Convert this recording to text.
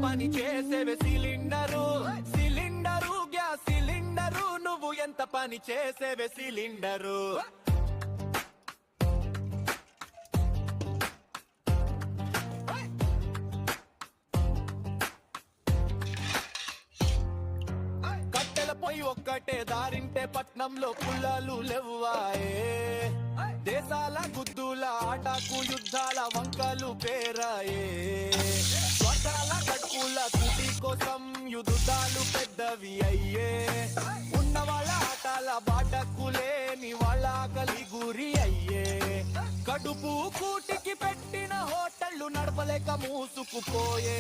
పని చేసేవే cylinder cylinder gas cylinder నువ్వు ఎంత పని చేసేవే సిలిండరు పొయ్యి ఒక్కటే దారింటే పట్నంలో పుల్లలు లెవ్వాయే దేశాల గుద్దుల ఆటకు యుద్ధాల వంకలు పేరాయే స్వర్గాల కట్టుల తుటి కోసం యుద్ధాలు పెద్దవి అయ్యే ఉన్న వాళ్ళ ఆటల బాటకు లేని వాళ్ళ ఆకలి గురి అయ్యే కడుపు కూటికి పెట్టిన హోటళ్లు నడపలేక మూసుకుపోయే